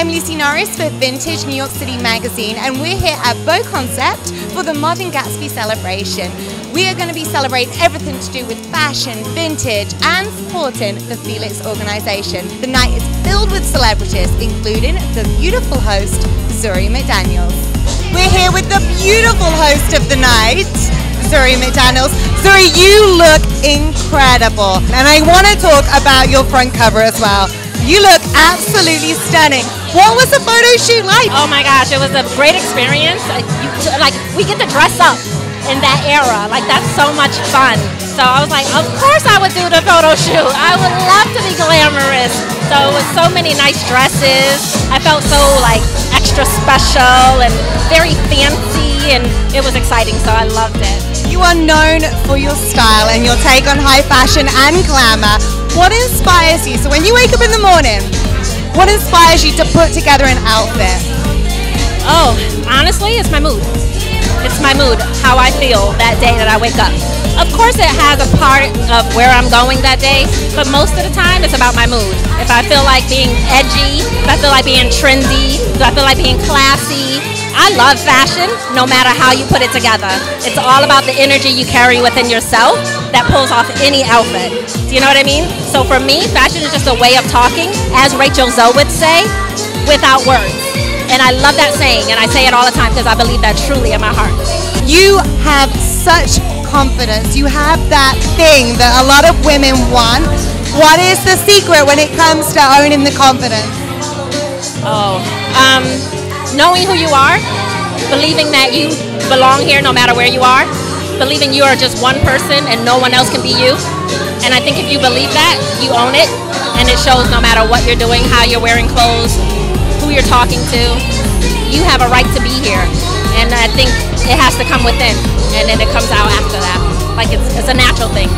I'm Lucy Norris for Vintage New York City magazine, and we're here at Beau Concept for the Modern Gatsby celebration. We are going to be celebrating everything to do with fashion, vintage, and supporting the Felix organization. The night is filled with celebrities, including the beautiful host, Zuri McDaniels. We're here with the beautiful host of the night, Zuri McDaniels. Zuri, you look incredible. And I want to talk about your front cover as well. You look absolutely stunning. What was the photo shoot like? Oh my gosh, it was a great experience. We get to dress up in that era. Like, that's so much fun. So I was like, of course I would do the photo shoot. I would love to be glamorous. So it was so many nice dresses. I felt so extra special and very fancy, and it was exciting, so I loved it. You are known for your style and your take on high fashion and glamour. What inspires you? So when you wake up in the morning, what inspires you to put together an outfit? Oh, honestly, it's my mood. It's my mood, how I feel that day that I wake up. Of course it has a part of where I'm going that day, but most of the time it's about my mood. If I feel like being edgy, if I feel like being trendy, if I feel like being classy. I love fashion, no matter how you put it together. It's all about the energy you carry within yourself that pulls off any outfit. Do you know what I mean? So for me, fashion is just a way of talking, as Rachel Zoe would say, without words. And I love that saying, and I say it all the time because I believe that truly in my heart. You have such confidence. You have that thing that a lot of women want. What is the secret when it comes to owning the confidence? Knowing who you are, believing that you belong here no matter where you are, believing you are just one person and no one else can be you. And I think if you believe that, you own it, and it shows no matter what you're doing, how you're wearing clothes, who you're talking to. You have a right to be here, and I think it has to come within, and then it comes out after that. Like it's a natural thing.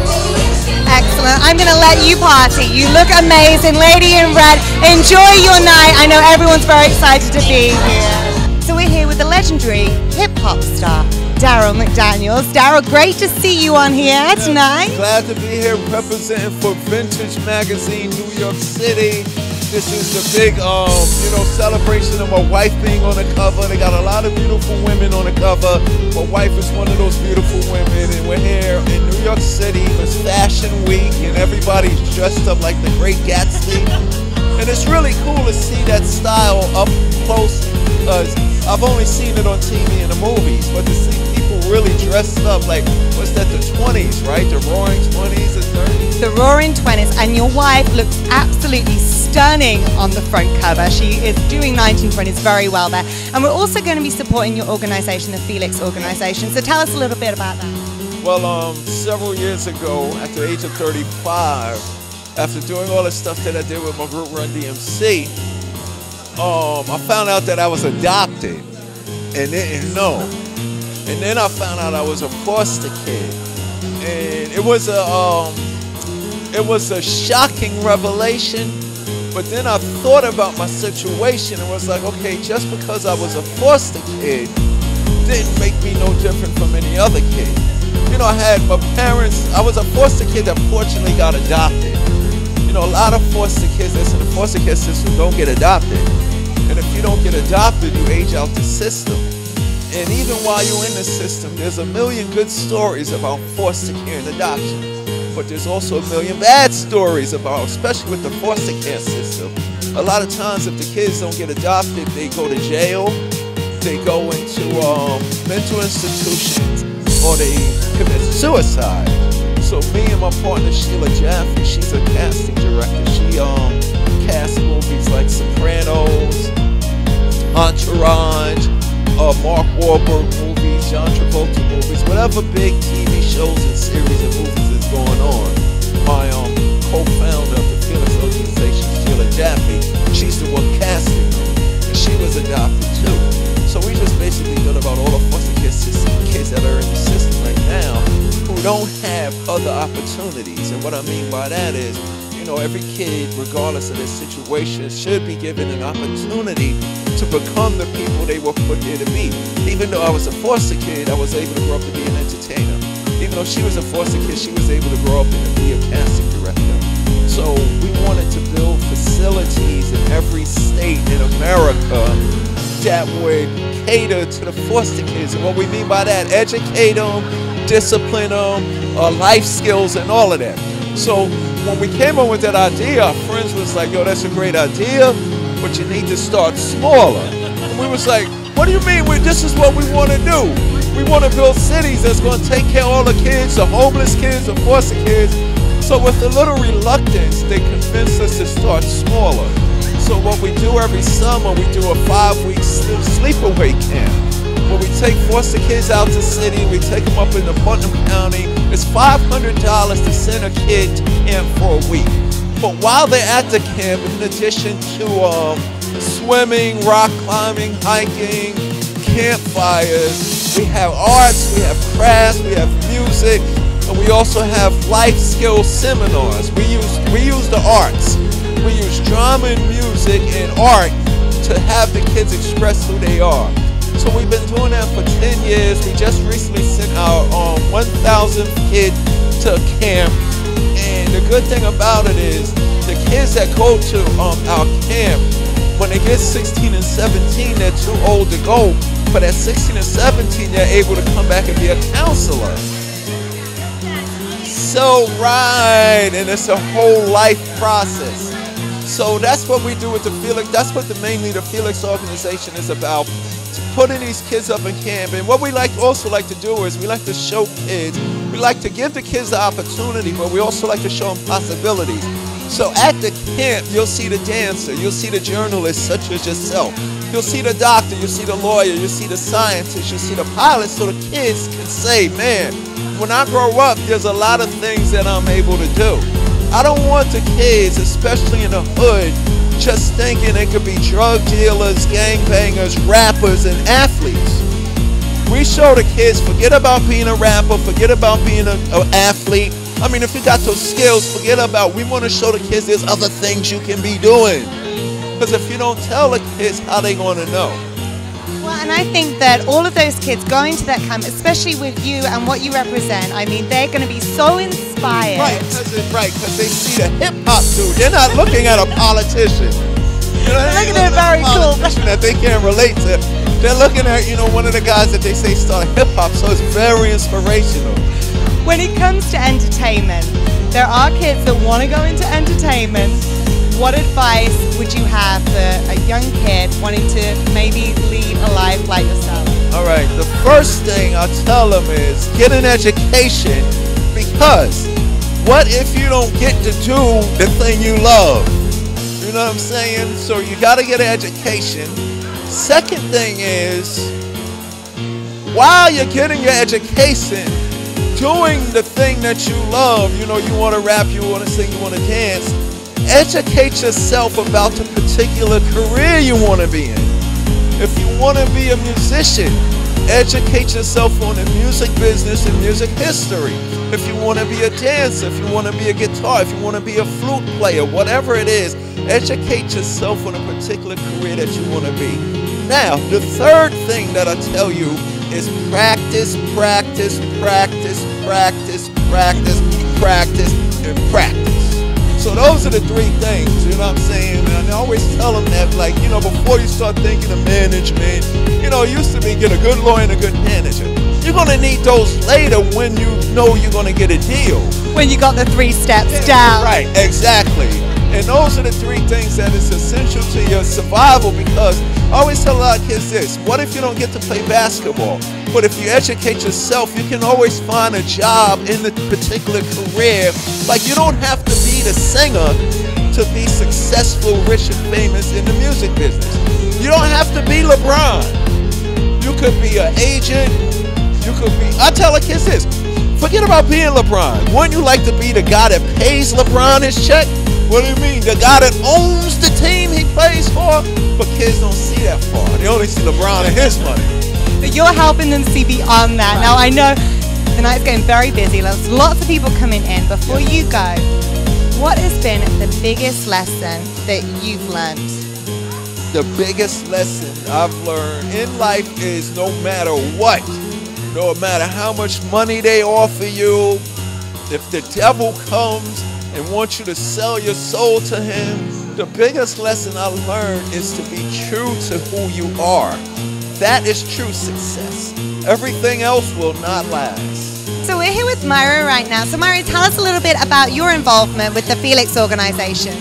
Excellent. I'm going to let you party. You look amazing. Lady in red, enjoy your night. I know everyone's very excited to be here. So we're here with the legendary hip-hop star, Daryl McDaniels. Daryl, great to see you on here tonight. Glad to be here representing for Vintage Magazine, New York City. This is the big, celebration of my wife being on the cover. They got a lot of beautiful women on the cover. My wife is one of those beautiful women, and we're here in New York City. It's Fashion Week, and everybody's dressed up like the great Gatsby. And it's really cool to see that style up close, because I've only seen it on TV and the movies, but to see people really dressed up like, what's that, the 20s, right? The roaring 20s and 30s? The roaring 20s, and your wife looks absolutely stunning on the front cover. She is doing 1920s very well there. And we're also going to be supporting your organization, the Felix organization. So tell us a little bit about that. Well, several years ago, at the age of 35, after doing all the stuff that I did with my group Run-D.M.C, I found out that I was adopted and didn't know. And then I found out I was a foster kid. And it was a shocking revelation. But then I thought about my situation and was like, okay, just because I was a foster kid didn't make me no different from any other kid. You know, I had my parents, I was a foster kid that fortunately got adopted. You know, a lot of foster kids that's in the foster care system don't get adopted. And if you don't get adopted, you age out the system. And even while you're in the system, there's a million good stories about foster care and adoption. But there's also a million bad stories about, especially with the foster care system. A lot of times if the kids don't get adopted, they go to jail, they go into mental institutions, or they commit suicide. So me and my partner Sheila Jaffe, she's a casting director. She casts movies like Sopranos, Entourage, Mark Wahlberg movies, John Travolta movies, whatever big TV shows and series and movies is going on. My co-founder of the Felix organization, Sheila Jaffe, she's the one casting them, and she was adopted too. So we just basically thought about all the foster kids that are in the system right now who don't have other opportunities. And what I mean by that is, you know, every kid, regardless of their situation, should be given an opportunity to become the people they were put there to be. Even though I was a foster kid, I was able to grow up to be an entertainer. Even though she was a foster kid, she was able to grow up and be a casting director. So we wanted to build facilities in every state in America that would cater to the foster kids. And what we mean by that, educate them, discipline them, life skills and all of that. So when we came up with that idea, our friends was like, yo, that's a great idea, but you need to start smaller. And we was like, what do you mean? This is what we want to do. We want to build cities that's going to take care of all the kids, the homeless kids, the foster kids. So with a little reluctance, they convinced us to start smaller. So what we do every summer, we do a 5-week sleepaway camp, where we take foster kids out to the city, we take them up into Putnam County. It's $500 to send a kid to camp for a week. But while they're at the camp, in addition to swimming, rock climbing, hiking, campfires, we have arts, we have crafts, we have music, and we also have life skill seminars. We use the arts. We use drama and music and art to have the kids express who they are. So we've been doing that for 10 years. We just recently sent our 1,000th kid to camp. And the good thing about it is the kids that go to our camp, when they get 16 and 17, they're too old to go. But at 16 and 17, they're able to come back and be a counselor. So right, and it's a whole life process. So that's what we do with the Felix. That's what mainly the Felix organization is about, putting these kids up in camp. And what we also like to do is we like to show kids, we like to give the kids the opportunity, but we also like to show them possibilities. So at the camp, you'll see the dancer, you'll see the journalist such as yourself, you'll see the doctor, you'll see the lawyer, you'll see the scientist, you'll see the pilot, so the kids can say, man, when I grow up, there's a lot of things that I'm able to do. I don't want the kids, especially in the hood, just thinking they could be drug dealers, gangbangers, rappers, and athletes. We show the kids, forget about being a rapper, forget about being an athlete. I mean, if you got those skills, forget about, we want to show the kids there's other things you can be doing. Because if you don't tell the kids, how they going to know? Well, and I think that all of those kids going to that camp, especially with you and what you represent, I mean, they're going to be so inspired. Right, because they see the hip-hop dude. They're not looking at a politician. You know, they're looking at a very cool that they can't relate to. They're looking at, one of the guys that they say started hip-hop, so it's very inspirational. When it comes to entertainment, there are kids that want to go into entertainment. What advice would you have for a young kid wanting to maybe lead a life like yourself? All right, the first thing I'll tell them is get an education, because what if you don't get to do the thing you love? You know what I'm saying? So you got to get an education. Second thing is, while you're getting your education, doing the thing that you love, you want to rap, you want to sing, you want to dance, educate yourself about the particular career you want to be in. If you want to be a musician, educate yourself on the music business and music history. If you want to be a dancer, if you want to be a guitar, if you want to be a flute player, whatever it is, educate yourself on a particular career that you want to be. Now, the third thing that I tell you is practice, practice, practice, practice, practice, practice, and practice. So those are the three things, you know what I'm saying? And I always tell them that, before you start thinking of management, it used to be get a good lawyer and a good manager. You're going to need those later when you know you're going to get a deal. When you got the 3 steps down. Right, exactly. And those are the 3 things that is essential to your survival, because I always tell a lot of kids this: what if you don't get to play basketball? But if you educate yourself, you can always find a job in the particular career. Like, you don't have to be the singer to be successful, rich, and famous in the music business. You don't have to be LeBron. You could be an agent. You could be, I tell the kids this: forget about being LeBron. Wouldn't you like to be the guy that pays LeBron his check? What do you mean? The guy that owns the team he plays for? But kids don't see that far. They only see LeBron and his money. But you're helping them see beyond that. Now, I know the night's getting very busy. There's lots of people coming in. Before you go, what has been the biggest lesson that you've learned? The biggest lesson I've learned in life is no matter what, no matter how much money they offer you, if the devil comes and wants you to sell your soul to him, The biggest lesson I learned is to be true to who you are. That is true success. Everything else will not last. So we're here with Myra right now. So Myra, tell us a little bit about your involvement with the Felix organization.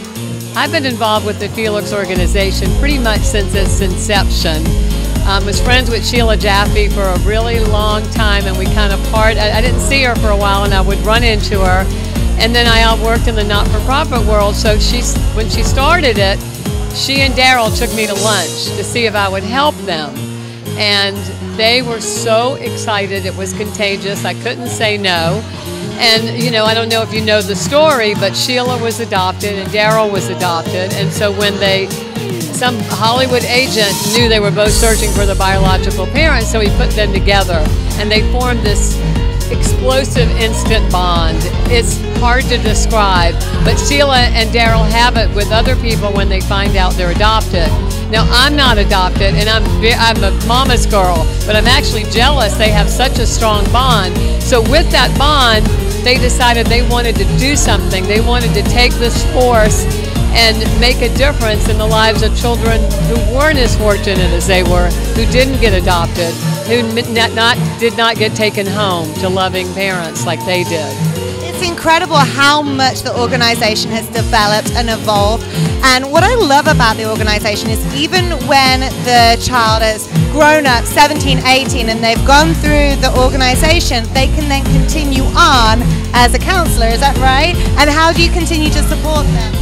I've been involved with the Felix organization pretty much since its inception. I was friends with Sheila Jaffe for a really long time, and we kind of I didn't see her for a while, and I would run into her. And then I worked in the not-for-profit world, so when she started it, she and Daryl took me to lunch to see if I would help them. And they were so excited, it was contagious, I couldn't say no. And, you know, I don't know if you know the story, but Sheila was adopted and Daryl was adopted. And so when some Hollywood agent knew they were both searching for the biological parents, so he put them together. And they formed this explosive instant bond. It's hard to describe, but Sheila and Daryl have it with other people when they find out they're adopted. Now, I'm not adopted, and I'm a mama's girl, but I'm actually jealous they have such a strong bond. So with that bond, they decided they wanted to do something. They wanted to take this force and make a difference in the lives of children who weren't as fortunate as they were, who didn't get adopted, who did not get taken home to loving parents like they did. It's incredible how much the organization has developed and evolved. And what I love about the organization is even when the child has grown up 17, 18 and they've gone through the organization, they can then continue on as a counselor, is that right? And how do you continue to support them?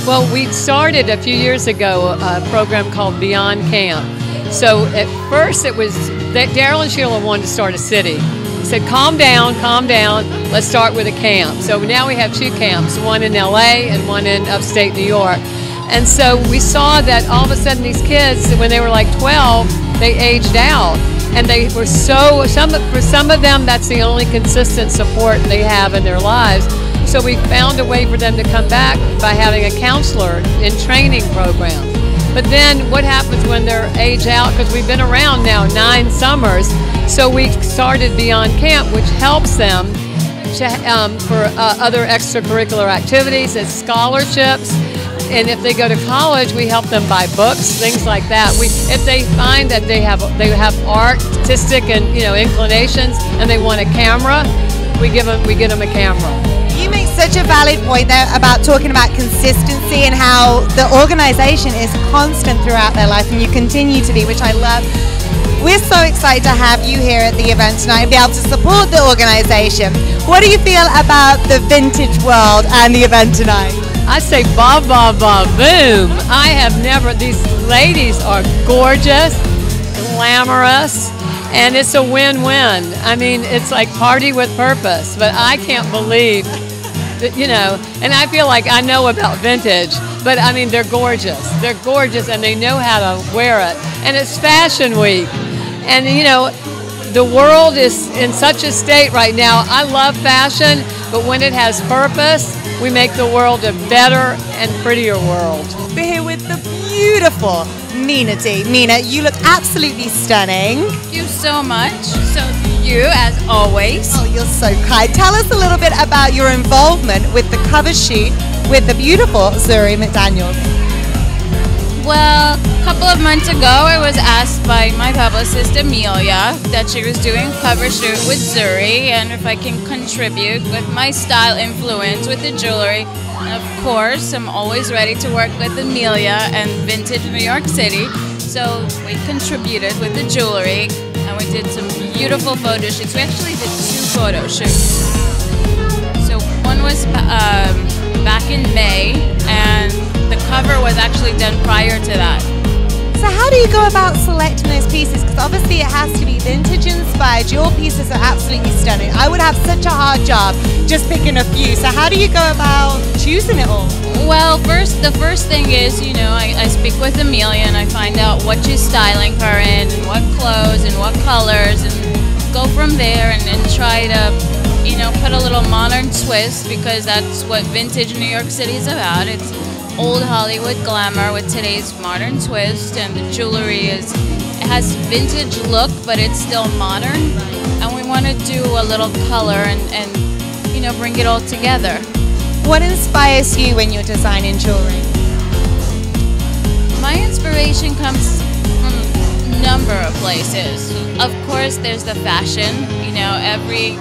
Well, we started a few years ago a program called Beyond Camp. So at first it was that Daryl and Sheila wanted to start a city. He said, calm down, let's start with a camp. So now we have two camps, one in LA and one in upstate New York. And so we saw that all of a sudden these kids, when they were like 12, they aged out. And they were for some of them, that's the only consistent support they have in their lives. So we found a way for them to come back by having a counselor in training program. But then what happens when they're age out, because we've been around now 9 summers, so we started Beyond Camp, which helps them for other extracurricular activities and scholarships. And if they go to college, we help them buy books, things like that. If they find that they have artistic and inclinations and they want a camera, we get them a camera. You make such a valid point there about talking about consistency and how the organization is constant throughout their life, and you continue to be, which I love. We're so excited to have you here at the event tonight and be able to support the organization. What do you feel about the vintage world and the event tonight? I say ba ba ba boom. These ladies are gorgeous, glamorous, and it's a win-win. I mean, it's like party with purpose, but I can't believe that, and I feel like I know about vintage, but I mean, they're gorgeous. They're gorgeous and they know how to wear it. And it's Fashion Week. And the world is in such a state right now. I love fashion, but when it has purpose, we make the world a better and prettier world. We're here with the beautiful Mina D. Mina, you look absolutely stunning. Thank you so much. So do you, as always. Oh, you're so kind. Tell us a little bit about your involvement with the cover shoot with the beautiful Zuri McDaniels. Well, a couple of months ago, I was asked by my publicist, Amelia, that she was doing a cover shoot with Zuri, and if I can contribute with my style influence with the jewelry. And of course, I'm always ready to work with Amelia and Vintage New York City. So we contributed with the jewelry, and we did some beautiful photo shoots. We actually did 2 photo shoots. So one was back in May, and the cover was actually done prior to that. So how do you go about selecting those pieces? Because obviously it has to be vintage inspired. Your pieces are absolutely stunning. I would have such a hard job just picking a few. So how do you go about choosing it all? Well, the first thing is, I speak with Amelia and I find out what she's styling her in and what clothes and what colors, and go from there and then try to put a little modern twist, because that's what Vintage New York City is about. It's old Hollywood glamour with today's modern twist, and the jewelry has vintage look, but it's still modern. And we want to do a little color and bring it all together. What inspires you when you're designing jewelry? number of places. Of course, there's the fashion. You know, every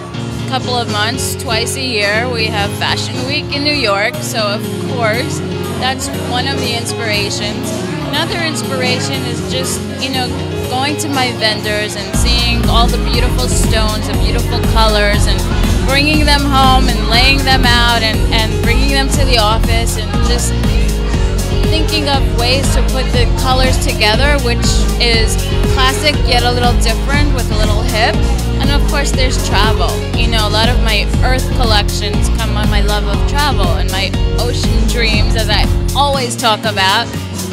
couple of months, twice a year, we have Fashion Week in New York. So, of course, that's one of the inspirations. Another inspiration is just, you know, going to my vendors and seeing all the beautiful stones and beautiful colors and bringing them home and laying them out and bringing them to the office and just thinking of ways to put the colors together, which is classic yet a little different with a little hip. And of course there's travel. You know, a lot of my earth collections come on my love of travel, and my ocean dreams, as I always talk about,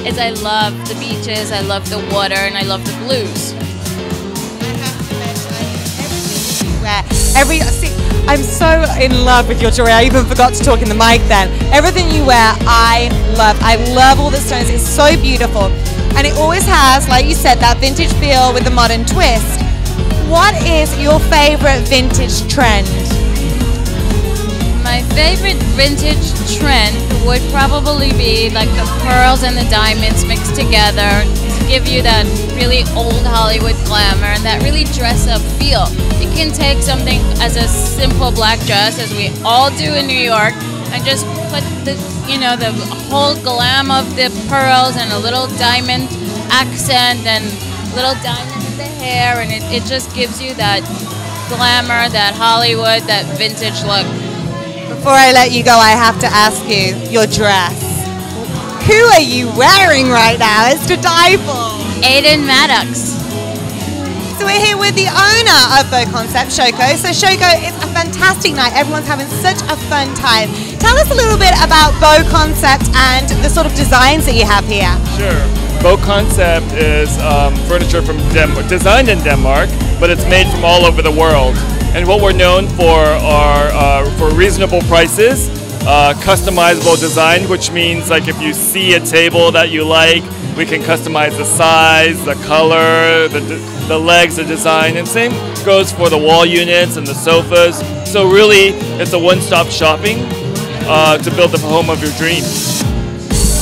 is I love the beaches, I love the water, and I love the blues. I'm so in love with your jewelry. I even forgot to talk in the mic then. Everything you wear, I love. I love all the stones. It's so beautiful. And it always has, like you said, that vintage feel with the modern twist. What is your favorite vintage trend? My favorite vintage trend would probably be like the pearls and the diamonds mixed together to give you that really old Hollywood glamour and that really dress-up feel. You can take something as a simple black dress, as we all do in New York, and just put the, you know, the whole glam of the pearls and a little diamond accent and little diamond in the hair, and it just gives you that glamour, that Hollywood, that vintage look. Before I let you go, I have to ask you, your dress. Who are you wearing right now? It's to die for. Aiden Maddox. So we're here with the owner of Bow Concept, Shoko. So Shoko, it's a fantastic night. Everyone's having such a fun time. Tell us a little bit about Bow Concept and the sort of designs that you have here. Sure. Bow Concept is furniture from designed in Denmark, but it's made from all over the world. And what we're known for are for reasonable prices, customizable design, which means like if you see a table that you like, we can customize the size, the color, the legs, the design, and same goes for the wall units and the sofas. So really, it's a one-stop shopping to build the home of your dreams.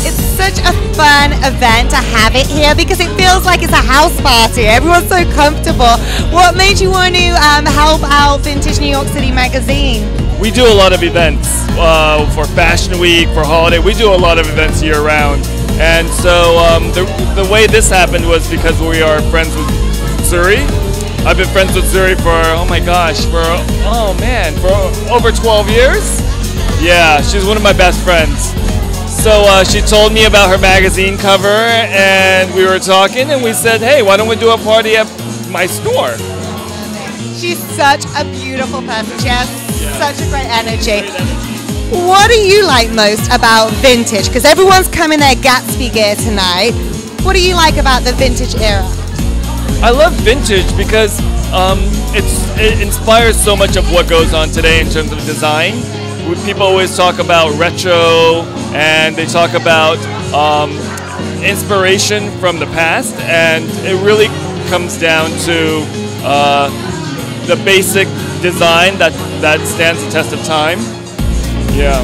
It's such a fun event to have it here because it feels like it's a house party. Everyone's so comfortable. What made you want to help out Vintage New York City magazine? We do a lot of events for Fashion Week, for holiday. We do a lot of events year round. And so the way this happened was because we are friends with Zuri. I've been friends with Zuri for, oh my gosh, for over 12 years. Yeah, she's one of my best friends. So she told me about her magazine cover, and we were talking, and we said, hey, why don't we do a party at my store? She's such a beautiful person. She has such a great energy. What do you like most about vintage? Because everyone's coming their Gatsby gear tonight. What do you like about the vintage era? I love vintage because it inspires so much of what goes on today in terms of design. People always talk about retro, and they talk about inspiration from the past, and it really comes down to the basic design that stands the test of time. Yeah.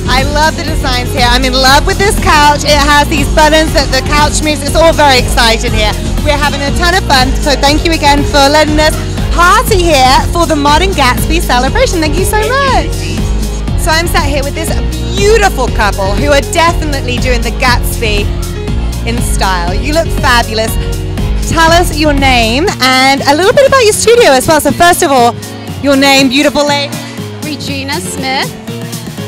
I love the designs here. I'm in love with this couch. It has these buttons that the couch moves. It's all very exciting here. We're having a ton of fun, so thank you again for letting us party here for the Modern Gatsby celebration. Thank you so much. So I'm sat here with this beautiful couple who are definitely doing the Gatsby in style. You look fabulous. Tell us your name and a little bit about your studio as well. So first of all, your name, beautiful lady. Regina Smith.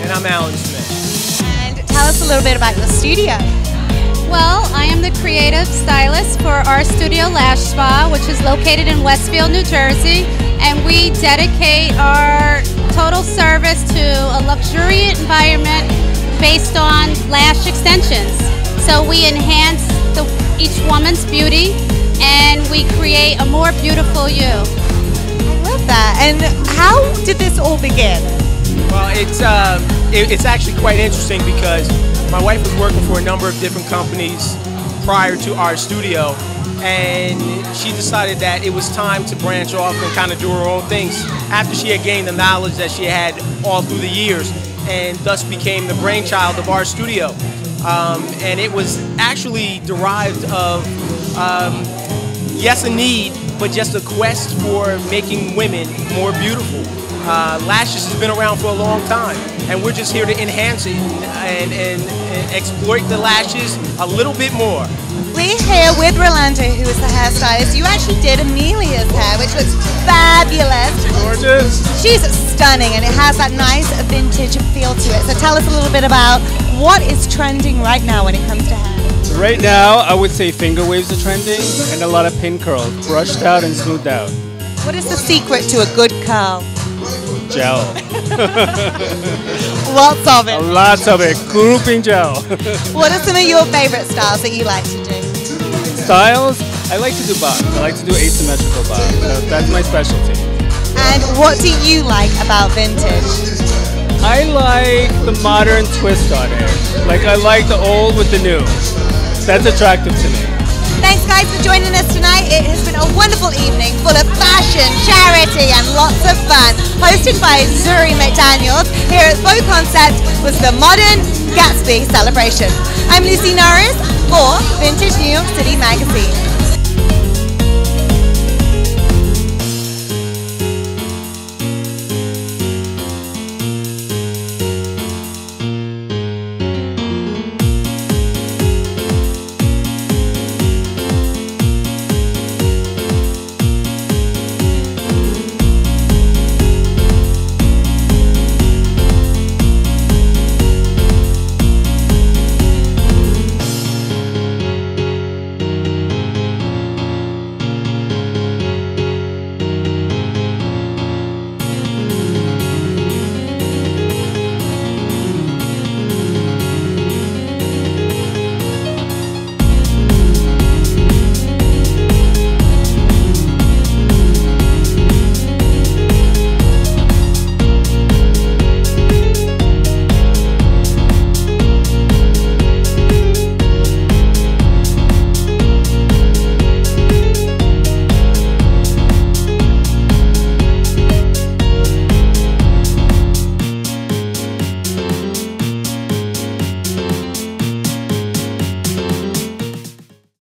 And I'm Alan Smith. And tell us a little bit about your studio. Well, I am the creative stylist for our studio Lash Spa, which is located in Westfield, New Jersey. And we dedicate our total service to a luxuriant environment based on lash extensions. So we enhance each woman's beauty and we create a more beautiful you. I love that. And how did this all begin? Well, it's actually quite interesting because my wife was working for a number of different companies prior to our studio, and she decided that it was time to branch off and kind of do her own things after she had gained the knowledge that she had all through the years, and thus became the brainchild of our studio. And it was actually derived of yes, a need, but just a quest for making women more beautiful. Lashes has been around for a long time, and we're just here to enhance it and exploit the lashes a little bit more. We're here with Rolando, who is the hairstylist. You actually did Amelia's hair, which looks fabulous. Gorgeous. She's stunning, and it has that nice vintage feel to it. So tell us a little bit about what is trending right now when it comes to hair. Right now, I would say finger waves are trending, and a lot of pin curls, brushed out and smoothed out. What is the secret to a good curl? Gel. Lots of it. Lots of it. Grouping gel. What are some of your favorite styles that you like to do? Styles, I like to do bobs. I like to do asymmetrical bobs. That's my specialty. And what do you like about vintage? I like the modern twist on it. Like, I like the old with the new. That's attractive to me. Thanks guys for joining us tonight. It has been a wonderful evening full of fashion, charity and lots of fun. Hosted by Zuri McDaniels here at Beau Concept was the Modern Gatsby celebration. I'm Lucy Norris for Vintage New York City Magazine.